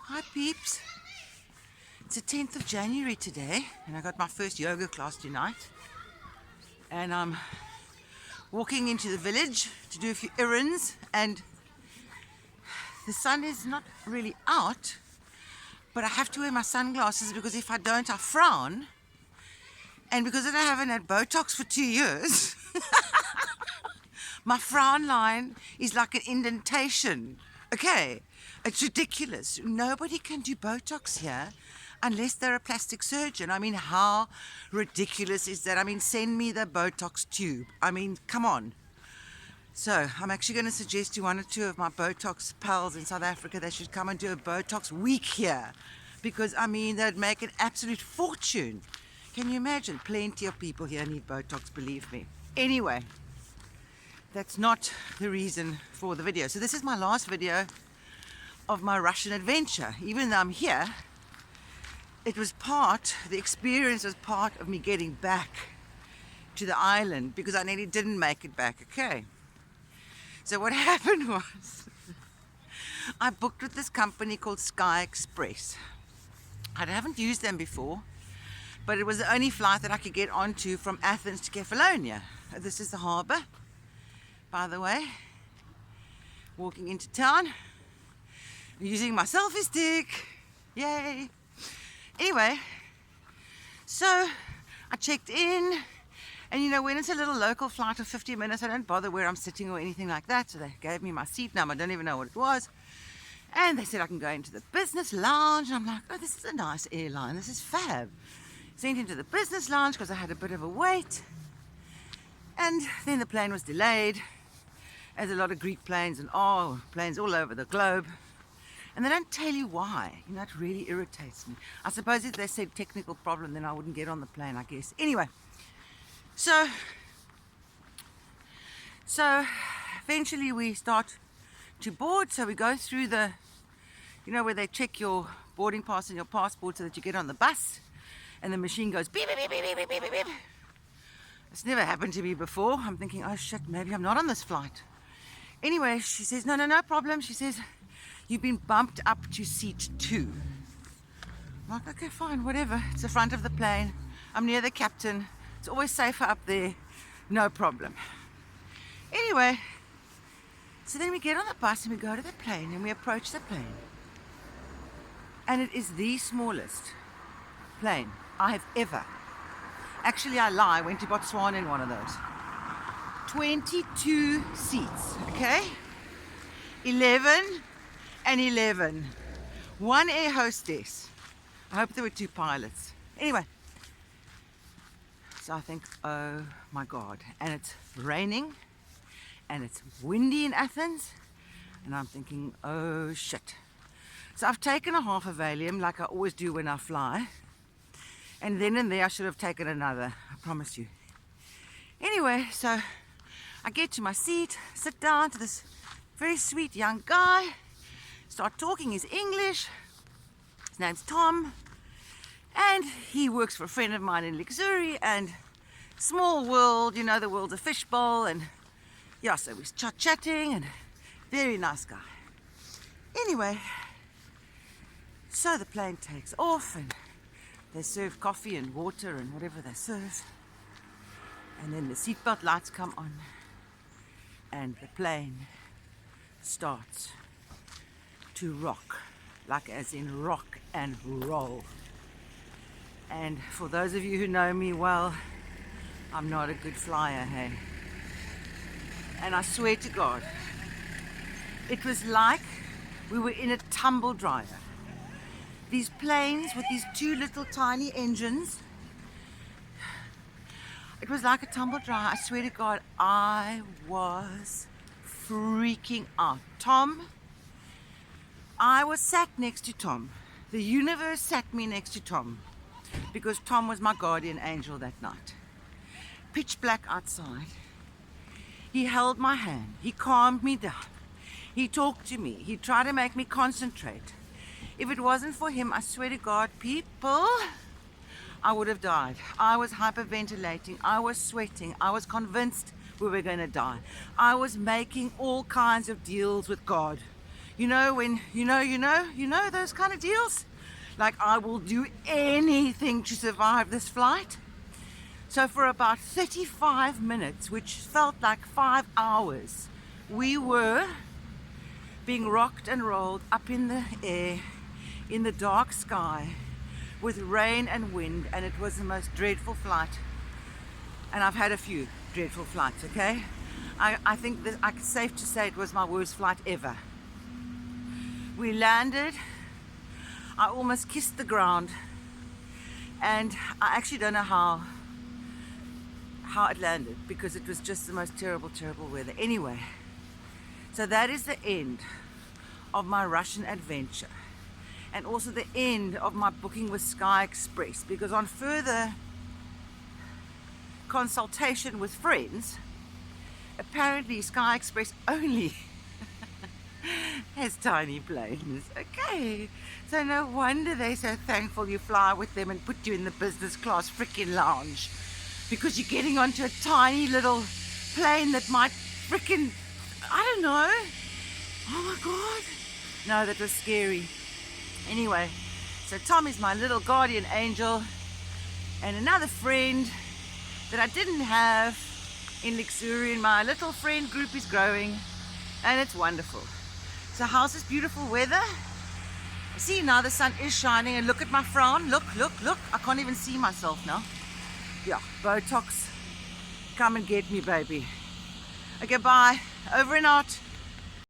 Hi peeps, it's the 10th of January today and I got my first yoga class tonight and I'm walking into the village to do a few errands and the sun is not really out, but I have to wear my sunglasses because if I don't I frown, and because I haven't had Botox for 2 years my frown line is like an indentation. Okay, it's ridiculous. Nobody can do Botox here unless they're a plastic surgeon. I mean, how ridiculous is that? I mean, send me the Botox tube. I mean, come on. So I'm actually going to suggest to one or two of my Botox pals in South Africa they should come and do a Botox week here, because I mean they'd make an absolute fortune. Can you imagine? Plenty of people here need Botox, believe me. Anyway, that's not the reason for the video. So this is my last video of my Russian adventure. Even though I'm here, the experience was part of me getting back to the island because I nearly didn't make it back, okay? So what happened was, I booked with this company called Sky Express. I haven't used them before, but it was the only flight that I could get onto from Athens to Kefalonia. This is the harbour, by the way. Walking into town, using my selfie stick, yay. Anyway, so I checked in, and you know, when it's a little local flight of 50 minutes, I don't bother where I'm sitting or anything like that. So they gave me my seat number, I don't even know what it was. And they said I can go into the business lounge. And I'm like, oh, this is a nice airline, this is fab. Sent into the business lounge because I had a bit of a wait. And then the plane was delayed, as a lot of Greek planes and planes all over the globe. And they don't tell you why. You know, it really irritates me. I suppose if they said technical problem, then I wouldn't get on the plane, I guess. Anyway, so eventually we start to board. So we go through the, you know, where they check your boarding pass and your passport so that you get on the bus. And the machine goes beep, beep, beep, beep, beep, beep, beep, beep. It's never happened to me before. I'm thinking, oh shit, maybe I'm not on this flight. Anyway, she says, no problem. She says, you've been bumped up to seat 2. I'm like, okay, fine, whatever. It's the front of the plane. I'm near the captain. It's always safer up there. No problem. Anyway, so then we get on the bus and we go to the plane and we approach the plane. And it is the smallest plane I have ever. Actually, I lie. I went to Botswana in one of those. 22 seats, okay? 11 and 11. One air hostess. I hope there were 2 pilots. Anyway, so I think, oh my God. And it's raining and it's windy in Athens. And I'm thinking, oh shit. So I've taken a half a Valium like I always do when I fly. And then and there I should have taken another, I promise you. Anyway, so I get to my seat, sit down to this very sweet young guy, start talking his English. His name's Tom, and he works for a friend of mine in Luxury, and small world, you know, the world's a fishbowl, and yeah, so we start chatting, and very nice guy. Anyway, so the plane takes off, and they serve coffee and water and whatever they serve. And then the seatbelt lights come on and the plane starts to rock, like as in rock and roll. And for those of you who know me well, I'm not a good flyer, hey. And I swear to God, it was like we were in a tumble dryer. These planes with these 2 little tiny engines. It was like a tumble dryer. I swear to God, I was freaking out. I was sat next to Tom. The universe sat me next to Tom because Tom was my guardian angel that night. Pitch black outside. He held my hand. He calmed me down. He talked to me. He tried to make me concentrate. If it wasn't for him, I swear to God, people, I would have died. I was hyperventilating. I was sweating. I was convinced we were going to die. I was making all kinds of deals with God. You know, when you know those kind of deals? Like, I will do anything to survive this flight. So for about 35 minutes, which felt like 5 hours, we were being rocked and rolled up in the air, in the dark sky, with rain and wind, and it was the most dreadful flight. And I've had a few dreadful flights, okay? I think that it's safe to say it was my worst flight ever. We landed, I almost kissed the ground, and I actually don't know how it landed, because it was just the most terrible weather. Anyway, so that is the end of my Russian adventure, and also the end of my booking with Sky Express, because on further consultation with friends, apparently Sky Express only has tiny planes. Okay, so no wonder they're so thankful you fly with them and put you in the business class freaking lounge, because you're getting onto a tiny little plane that might freaking, I don't know. Oh my God. No, that was scary. Anyway, so Tom is my little guardian angel, and another friend that I didn't have in Luxurian. My little friend group is growing, and it's wonderful. So how's this beautiful weather? See, now the sun is shining, and look at my frown. Look. I can't even see myself now. Yeah, Botox. Come and get me, baby. Okay, bye. Over and out.